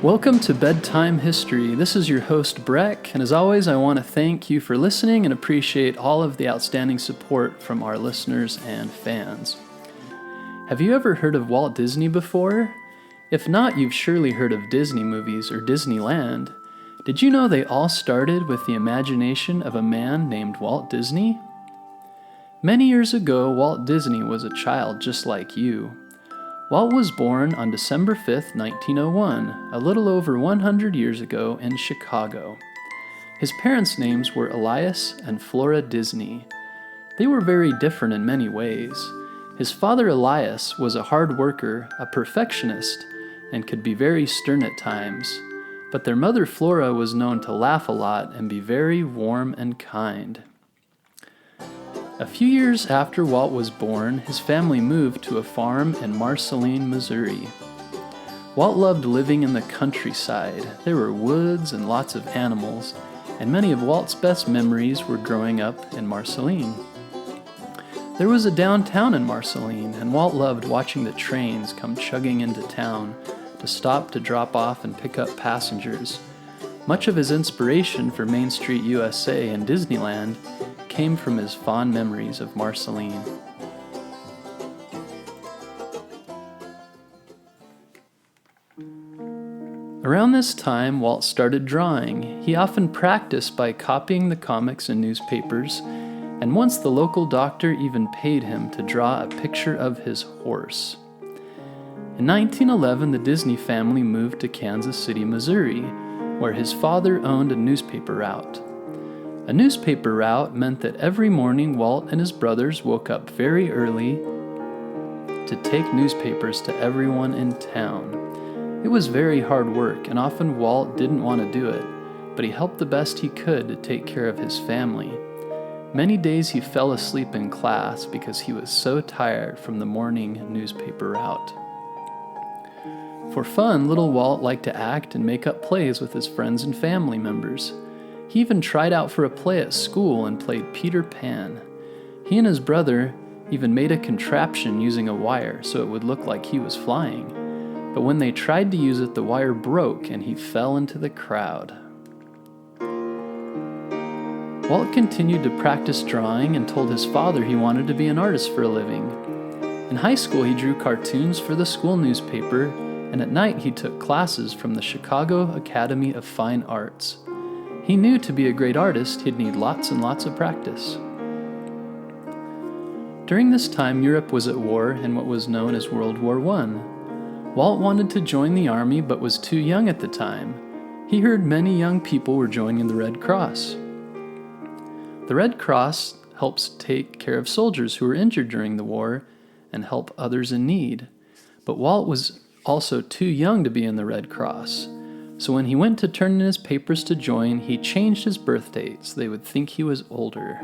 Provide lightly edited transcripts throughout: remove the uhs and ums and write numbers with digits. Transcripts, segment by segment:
Welcome to Bedtime History. This is your host, Breck, and as always, I want to thank you for listening and appreciate all of the outstanding support from our listeners and fans. Have you ever heard of Walt Disney before? If not, you've surely heard of Disney movies or Disneyland. Did you know they all started with the imagination of a man named Walt Disney? Many years ago, Walt Disney was a child just like you. Walt was born on December 5th, 1901, a little over 100 years ago in Chicago. His parents' names were Elias and Flora Disney. They were very different in many ways. His father Elias was a hard worker, a perfectionist, and could be very stern at times. But their mother Flora was known to laugh a lot and be very warm and kind. A few years after Walt was born, his family moved to a farm in Marceline, Missouri. Walt loved living in the countryside. There were woods and lots of animals, and many of Walt's best memories were growing up in Marceline. There was a downtown in Marceline, and Walt loved watching the trains come chugging into town to stop to drop off and pick up passengers. Much of his inspiration for Main Street USA and Disneyland came from his fond memories of Marceline. Around this time, Walt started drawing. He often practiced by copying the comics and newspapers, and once the local doctor even paid him to draw a picture of his horse. In 1911, the Disney family moved to Kansas City, Missouri, where his father owned a newspaper route. A newspaper route meant that every morning Walt and his brothers woke up very early to take newspapers to everyone in town. It was very hard work, and often Walt didn't want to do it, but he helped the best he could to take care of his family. Many days he fell asleep in class because he was so tired from the morning newspaper route. For fun, little Walt liked to act and make up plays with his friends and family members. He even tried out for a play at school and played Peter Pan. He and his brother even made a contraption using a wire so it would look like he was flying. But when they tried to use it, the wire broke and he fell into the crowd. Walt continued to practice drawing and told his father he wanted to be an artist for a living. In high school, he drew cartoons for the school newspaper, and at night he took classes from the Chicago Academy of Fine Arts. He knew to be a great artist, he'd need lots and lots of practice. During this time, Europe was at war in what was known as World War I. Walt wanted to join the army but was too young at the time. He heard many young people were joining the Red Cross. The Red Cross helps take care of soldiers who were injured during the war and help others in need. But Walt was also too young to be in the Red Cross. So when he went to turn in his papers to join, he changed his birth date so they would think he was older.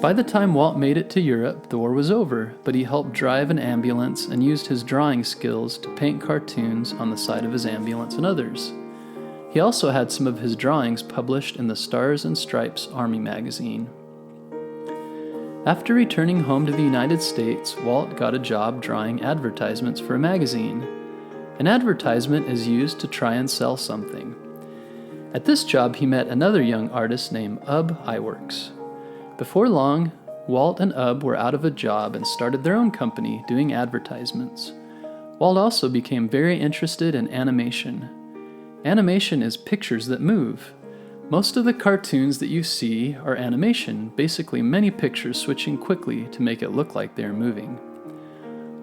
By the time Walt made it to Europe, the war was over, but he helped drive an ambulance and used his drawing skills to paint cartoons on the side of his ambulance and others. He also had some of his drawings published in the Stars and Stripes Army magazine. After returning home to the United States, Walt got a job drawing advertisements for a magazine. An advertisement is used to try and sell something. At this job, he met another young artist named Ub Iwerks. Before long, Walt and Ub were out of a job and started their own company doing advertisements. Walt also became very interested in animation. Animation is pictures that move. Most of the cartoons that you see are animation, basically many pictures switching quickly to make it look like they are moving.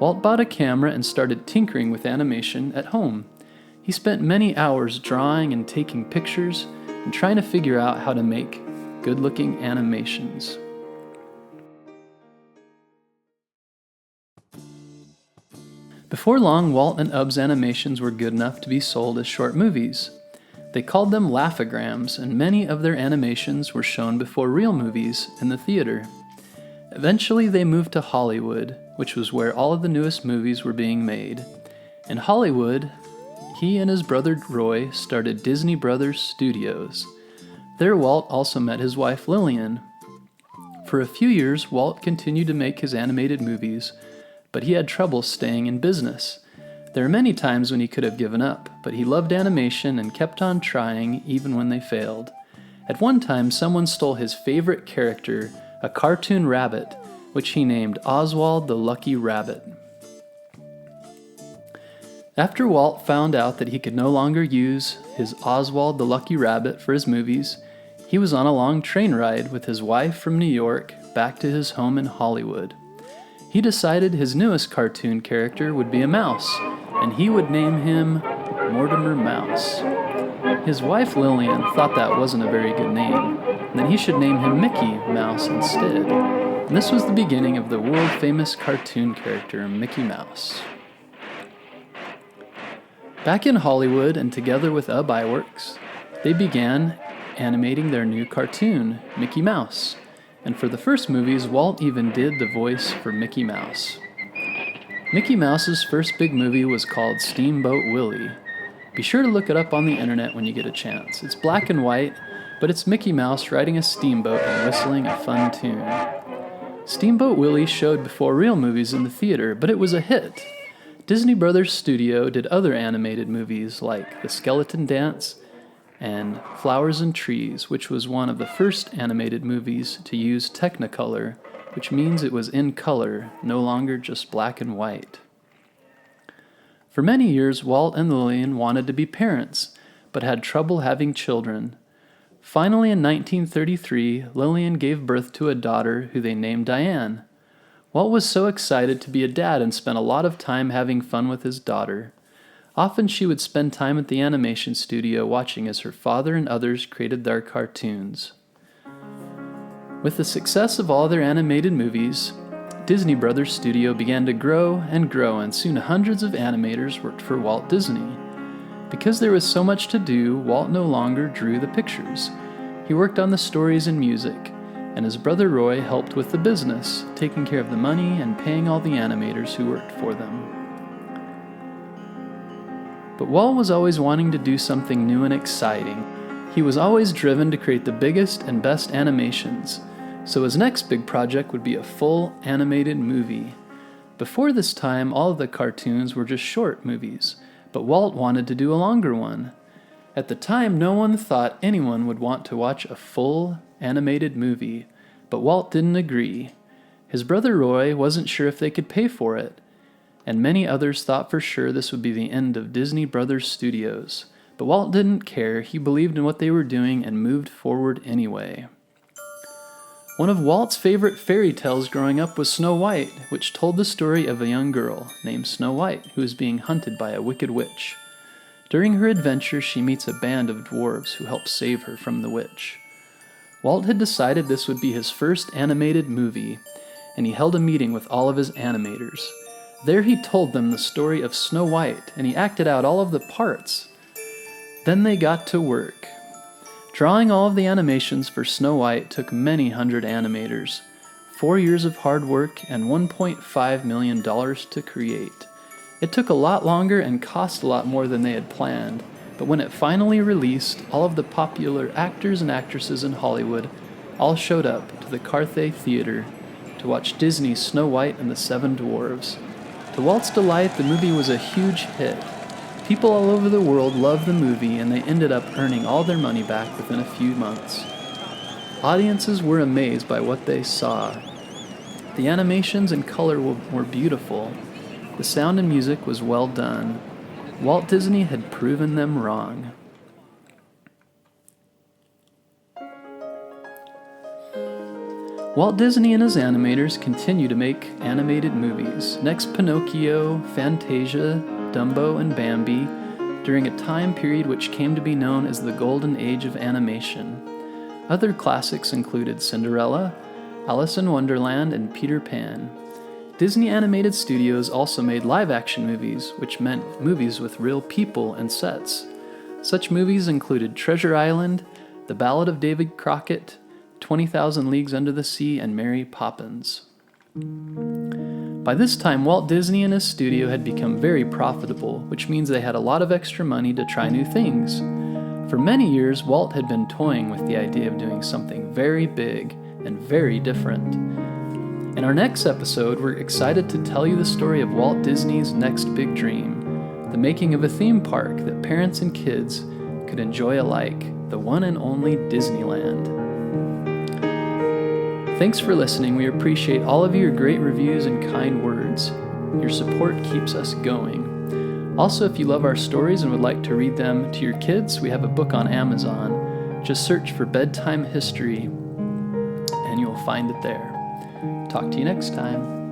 Walt bought a camera and started tinkering with animation at home. He spent many hours drawing and taking pictures and trying to figure out how to make good-looking animations. Before long, Walt and Ub's animations were good enough to be sold as short movies. They called them laugh-o-grams, and many of their animations were shown before real movies in the theater. Eventually, they moved to Hollywood, which was where all of the newest movies were being made. In Hollywood, he and his brother Roy started Disney Brothers Studios. There, Walt also met his wife Lillian. For a few years, Walt continued to make his animated movies, but he had trouble staying in business. There are many times when he could have given up, but he loved animation and kept on trying even when they failed. At one time, someone stole his favorite character, a cartoon rabbit, which he named Oswald the Lucky Rabbit. After Walt found out that he could no longer use his Oswald the Lucky Rabbit for his movies, he was on a long train ride with his wife from New York back to his home in Hollywood. He decided his newest cartoon character would be a mouse, and he would name him Mortimer Mouse. His wife Lillian thought that wasn't a very good name, and that he should name him Mickey Mouse instead. And this was the beginning of the world-famous cartoon character Mickey Mouse. Back in Hollywood and together with Ub Iwerks, they began animating their new cartoon, Mickey Mouse. And for the first movies, Walt even did the voice for Mickey Mouse. Mickey Mouse's first big movie was called Steamboat Willie. Be sure to look it up on the internet when you get a chance. It's black and white, but it's Mickey Mouse riding a steamboat and whistling a fun tune. Steamboat Willie showed before real movies in the theater, but it was a hit. Disney Brothers Studio did other animated movies like The Skeleton Dance and Flowers and Trees, which was one of the first animated movies to use Technicolor, which means it was in color, no longer just black and white. For many years, Walt and Lillian wanted to be parents, but had trouble having children. Finally, in 1933, Lillian gave birth to a daughter who they named Diane. Walt was so excited to be a dad and spent a lot of time having fun with his daughter. Often she would spend time at the animation studio watching as her father and others created their cartoons. With the success of all their animated movies, Disney Brothers Studio began to grow, and soon hundreds of animators worked for Walt Disney. Because there was so much to do, Walt no longer drew the pictures. He worked on the stories and music, and his brother Roy helped with the business, taking care of the money and paying all the animators who worked for them. But Walt was always wanting to do something new and exciting. He was always driven to create the biggest and best animations, so his next big project would be a full animated movie. Before this time, all of the cartoons were just short movies, but Walt wanted to do a longer one. At the time, no one thought anyone would want to watch a full animated movie, but Walt didn't agree. His brother Roy wasn't sure if they could pay for it, and many others thought for sure this would be the end of Disney Brothers Studios. But Walt didn't care. He believed in what they were doing and moved forward anyway. One of Walt's favorite fairy tales growing up was Snow White, which told the story of a young girl named Snow White who is being hunted by a wicked witch. During her adventure, she meets a band of dwarves who help save her from the witch. Walt had decided this would be his first animated movie, and he held a meeting with all of his animators. There he told them the story of Snow White, and he acted out all of the parts. Then they got to work. Drawing all of the animations for Snow White took many hundred animators, 4 years of hard work, and $1.5 million to create. It took a lot longer and cost a lot more than they had planned, but when it finally released, all of the popular actors and actresses in Hollywood all showed up to the Carthay Theater to watch Disney's Snow White and the Seven Dwarfs. To Walt's delight, the movie was a huge hit. People all over the world loved the movie, and they ended up earning all their money back within a few months. Audiences were amazed by what they saw. The animations and color were beautiful. The sound and music was well done. Walt Disney had proven them wrong. Walt Disney and his animators continue to make animated movies. Next, Pinocchio, Fantasia, Dumbo, and Bambi, during a time period which came to be known as the Golden Age of animation. Other classics included Cinderella, Alice in Wonderland, and Peter Pan. Disney Animated Studios also made live-action movies, which meant movies with real people and sets. Such movies included Treasure Island, The Ballad of David Crockett, 20,000 Leagues Under the Sea, and Mary Poppins. By this time, Walt Disney and his studio had become very profitable, which means they had a lot of extra money to try new things. For many years, Walt had been toying with the idea of doing something very big and very different. In our next episode, we're excited to tell you the story of Walt Disney's next big dream. the making of a theme park that parents and kids could enjoy alike, the one and only Disneyland. Thanks for listening. We appreciate all of your great reviews and kind words. Your support keeps us going. Also, if you love our stories and would like to read them to your kids, we have a book on Amazon. Just search for Bedtime History and you'll find it there. Talk to you next time.